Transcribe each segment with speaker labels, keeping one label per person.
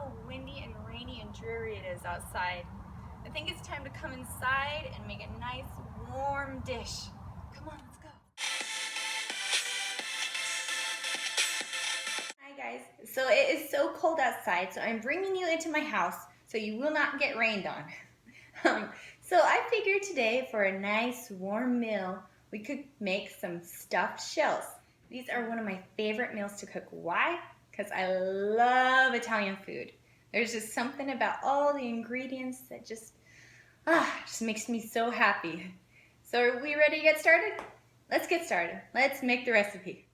Speaker 1: how windy and rainy and dreary it is outside. I think it's time to come inside and make a nice warm dish. Come on, let's go. Hi guys, so it is so cold outside, so I'm bringing you into my house so you will not get rained on. So I figured today for a nice warm meal, we could make some stuffed shells. These are one of my favorite meals to cook. Why? Because I love Italian food. There's just something about all the ingredients that just makes me so happy. So are we ready to get started? Let's get started. Let's make the recipe.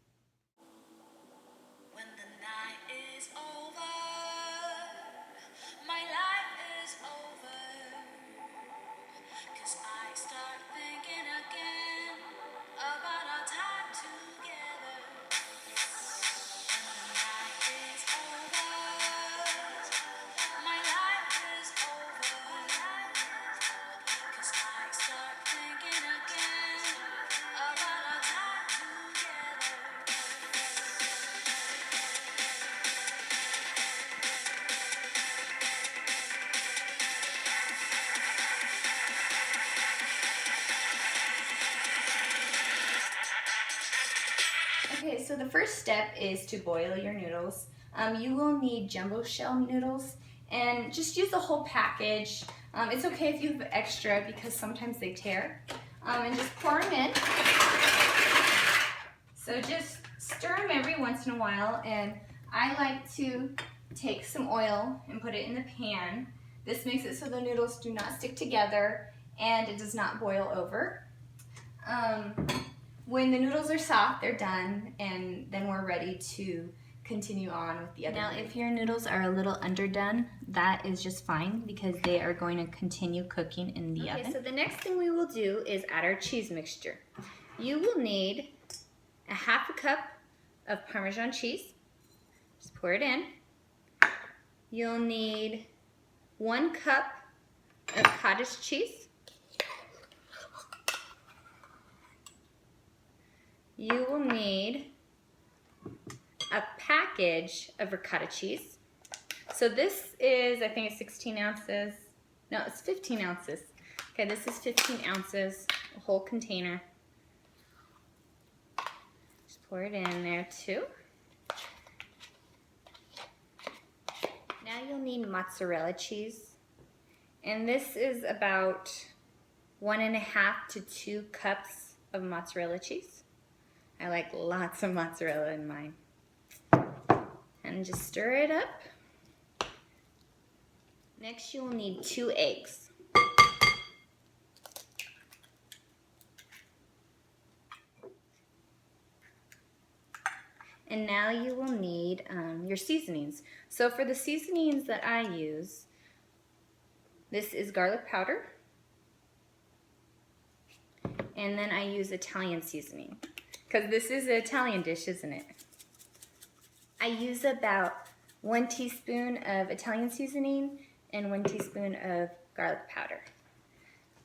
Speaker 1: Okay, so the first step is to boil your noodles. You will need jumbo shell noodles, and just use the whole package. It's okay if you have extra because sometimes they tear. And just pour them in. So just stir them every once in a while, and I like to take some oil and put it in the pan. This makes it so the noodles do not stick together and it does not boil over. When the noodles are soft, they're done, and then we're ready to continue on with the other. Now, if your noodles are a little underdone, that is just fine because they are going to continue cooking in the oven. Okay, so the next thing we will do is add our cheese mixture. You will need a half a cup of Parmesan cheese. Just pour it in. You'll need 1 cup of cottage cheese. You will need a package of ricotta cheese. So this is, I think it's 16 ounces. No, it's 15 ounces. Okay, this is 15 ounces, a whole container. Just pour it in there too. Now you'll need mozzarella cheese. And this is about 1.5 to 2 cups of mozzarella cheese. I like lots of mozzarella in mine. And just stir it up. Next you will need 2 eggs. And now you will need your seasonings. So for the seasonings that I use, this is garlic powder. And then I use Italian seasoning. Because this is an Italian dish, isn't it? I use about 1 teaspoon of Italian seasoning and 1 teaspoon of garlic powder.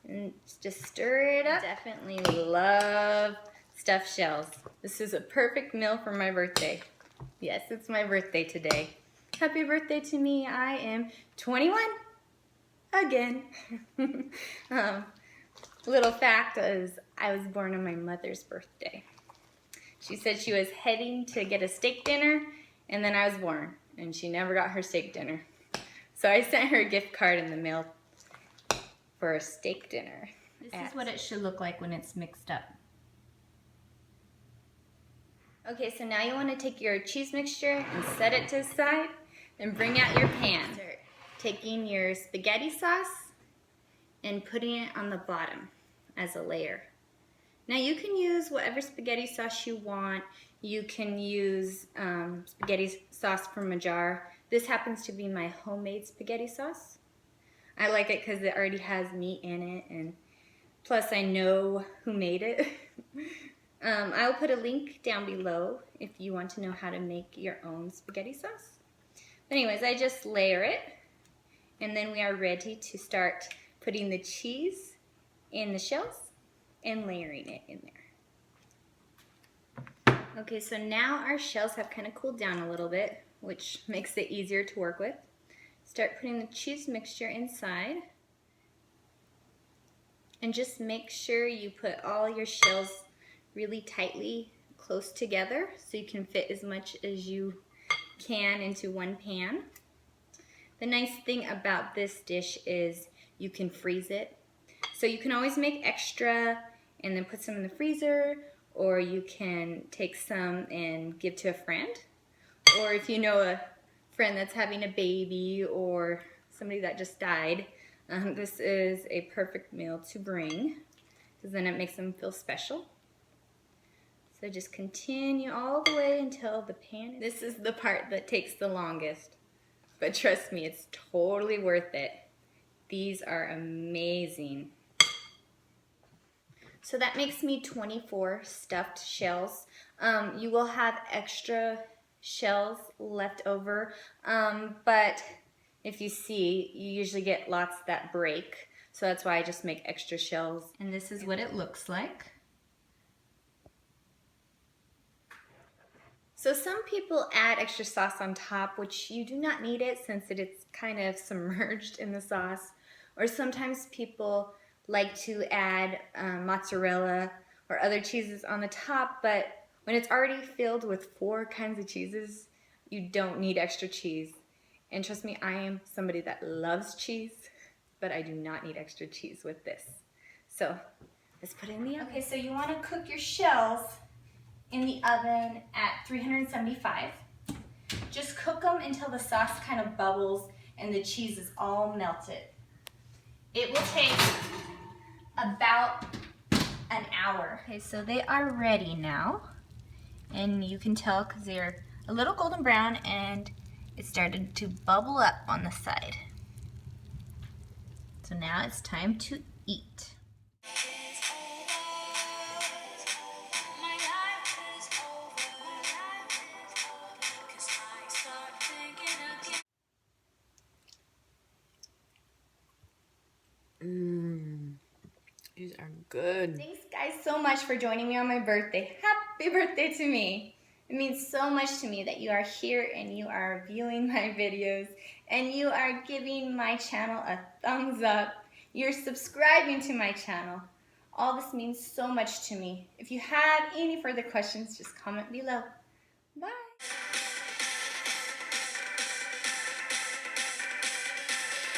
Speaker 1: And just stir it up. I definitely love stuffed shells. This is a perfect meal for my birthday. Yes, it's my birthday today. Happy birthday to me. I am 21 again. Little fact is I was born on my mother's birthday. She said she was heading to get a steak dinner, and then I was born, and she never got her steak dinner. So I sent her a gift card in the mail for a steak dinner. This is what it should look like when it's mixed up. Okay, so now you want to take your cheese mixture and set it to the side, and bring out your pan. Start taking your spaghetti sauce and putting it on the bottom as a layer. Now you can use whatever spaghetti sauce you want. You can use spaghetti sauce from a jar. This happens to be my homemade spaghetti sauce. I like it because it already has meat in it, and plus I know who made it. I'll put a link down below if you want to know how to make your own spaghetti sauce. But anyways, I just layer it, and then we are ready to start putting the cheese in the shells and layering it in there. Okay, so now our shells have kind of cooled down a little bit, which makes it easier to work with. Start putting the cheese mixture inside. And just make sure you put all your shells really tightly close together so you can fit as much as you can into one pan. The nice thing about this dish is you can freeze it. So you can always make extra and then put some in the freezer, or you can take some and give to a friend. Or if you know a friend that's having a baby or somebody that just died, this is a perfect meal to bring because then it makes them feel special. So just continue all the way until the pan. This is the part that takes the longest, but trust me, it's totally worth it. These are amazing. So that makes me 24 stuffed shells. You will have extra shells left over, but if you see, you usually get lots that break. So that's why I just make extra shells. And this is what it looks like. So some people add extra sauce on top, which you do not need it since it's kind of submerged in the sauce. Or sometimes people like to add mozzarella or other cheeses on the top, but when it's already filled with 4 kinds of cheeses, you don't need extra cheese. And trust me, I am somebody that loves cheese, but I do not need extra cheese with this. So let's put it in the oven. Okay, so you want to cook your shells in the oven at 375. Just cook them until the sauce kind of bubbles and the cheese is all melted. It will take about an hour. Okay, so they are ready now. And you can tell because they're a little golden brown and it started to bubble up on the side. So now it's time to eat.
Speaker 2: These are good.
Speaker 1: Thanks guys so much for joining me on my birthday. Happy birthday to me. It means so much to me that you are here and you are viewing my videos and you are giving my channel a thumbs up. You're subscribing to my channel. All this means so much to me. If you have any further questions, just comment below. Bye.